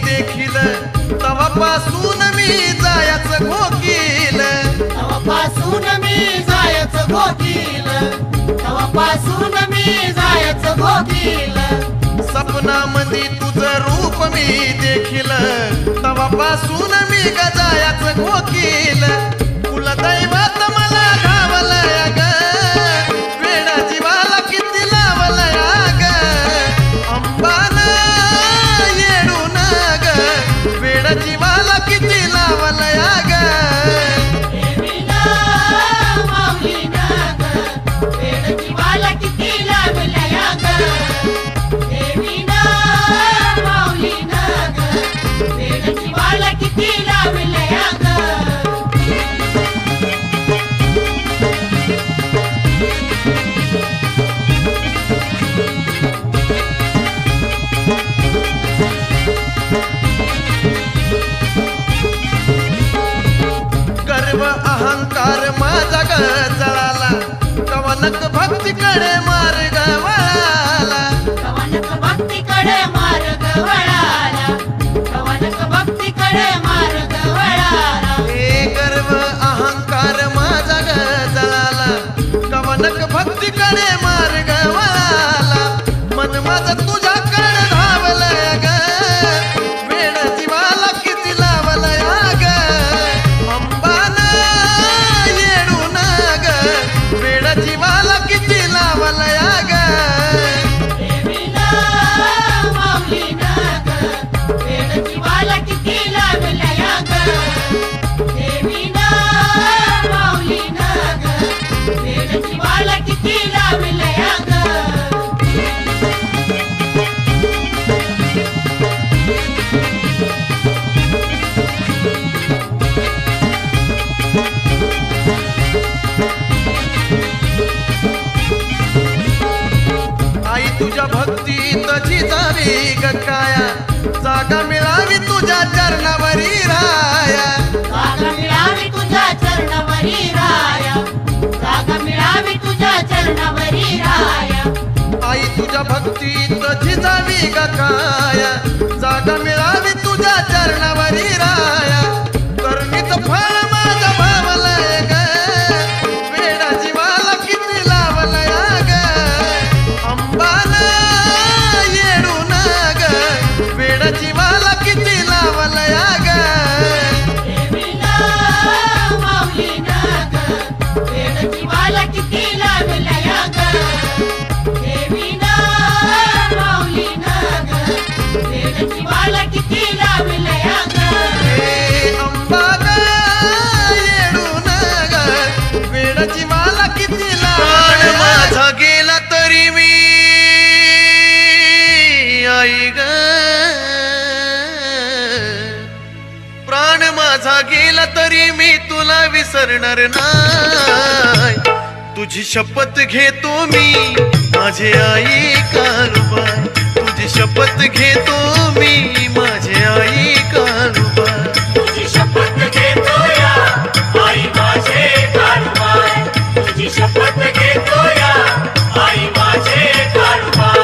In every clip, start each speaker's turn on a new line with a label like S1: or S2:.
S1: देखील तवापासून मी जायचं घोकील
S2: तवापासून मी जायचं घोकील तवापासून मी जायचं घोकील
S1: सपनामध्ये तुझं रूप मी देखील तवापासून मी जायचं घोकील कुलदैवत मला घावलंय ग वेडा जीवाला किती लावलंय ग अंबान येडून ग वेडा जीवाला किती लावलंय ग अहंकार माझा ग जळाला कवनक भक्तीकडे मार्ग वळाला
S2: कवनक भक्तीकडे मार्ग वळाला कवनक भक्तीकडे मार्ग वळाला
S1: हे गर्व अहंकार माझा ग जळाला कवनक भक्तीकडे मार्ग वळाला मन माझं तुझ्याकडे धावलंय ग वेड जीवाला किती लावलंय ग जीवाला किती लावलंय ग
S2: जीवाला किती लावलंय ग जीवाला किती लावलंय ग
S1: तुझ्या भक्तीत जिजावी ग काया जागा मिळावी तुझ्या चरणावरी राया
S2: जागा मिळावी तुझ्या चरणावरी राया जागा मिळावी तुझ्या चरणावरी राया
S1: आई तुझ्या भक्तीत जिजावी ग काया जागा मिळावी तुझ्या चरणावरी राया करुणीच फळ माझं भावलंय ग वेडा जीवाला किती लावलंय ग अंबान येडून ग वेड जीवाला किती लावलंय ग
S2: जीवाला किती लावलंय ग जीवाला किती लावलंय ग
S1: अंबा ग येडून ग वेड जीवाला किती लावलंय माझा गेला तरी मी आई ग प्राण माझा गेला तरी मी तुला विसरणार नाही तुझी शपथ घेतो मी माझे आई काळूबाई तुझी शपथ घेतो मी माझे आई काळूबाई
S2: तुझी शपथ घेतो या आई माझे काळूबाई तुझी शपथ घेतो या आई माझे काळूबाई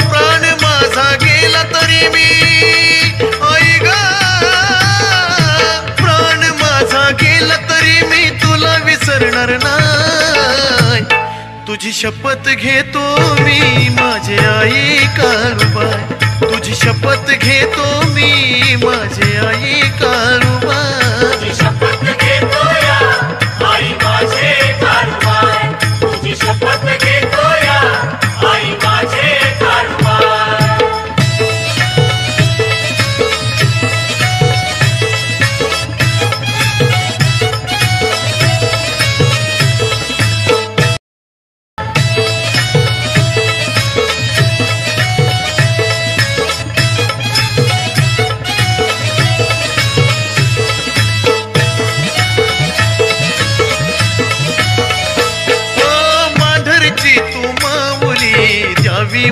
S1: प्राण माझा गेला तरी मी आई ग प्राण माझा गेला तरी मी तुला विसरणार नाही तुझी शपथ घेतो मी माझे आई काळूबाई तुझी शपथ घेतो मी माझे आई काळूबाई
S2: तुझी शपथ घेतो या आई माझे काळूबाई तुझी शपथ घेतो या आई माझे काळूबाई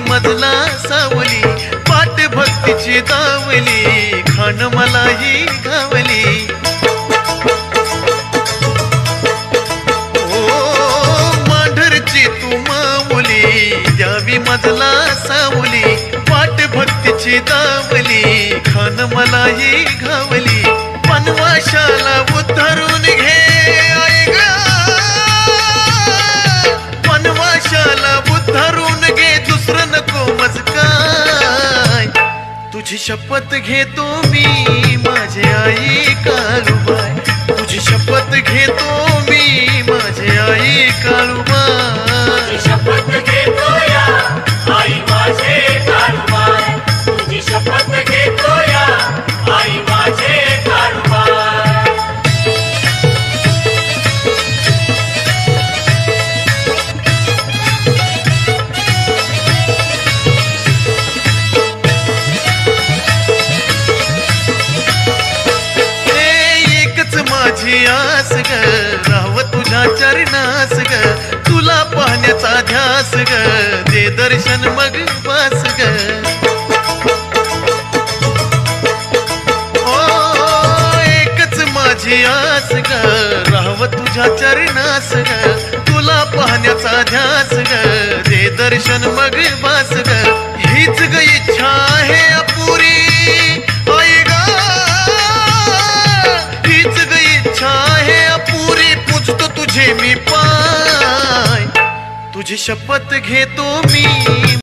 S1: मधला सावली पाठ भक्तीची दावली खान मलाही घावली मांढरची तू माऊली द्यावी मधला सावली पाठ भक्तीची दावली भान मलाही घावली, वनवाशाला उतरून घे आई ग, वनवाशाला उतरून घे, दुसरं नको मज काय. तुझी शपथ घेतो मी माझे आई काळूबाई, तुझी शपथ घेतो मी माझे आई काळूबाई.
S2: तुझी शपथ घेतो या आई माझे काळूबाई, तुझी शपथ घेतो या आई माझे काळूबाई.
S1: एकच माझी आस ग, राहाव तुझ्या चरणास ग, तुला पाहण्याचा ध्यास ग, दे दर्शन मग वास ग. ओ एकच माझी आस ग, राहाव तुझ्या चरणास ग, तुला पाहण्याचा ध्यास ग, दे दर्शन मग वास ग. हीच ग इच्छा आहे अपुरी आई ग, हीच ग इच्छा आहे अपुरी, पूजतो तुझे मी पाय. तुझी शपथ घेतो मी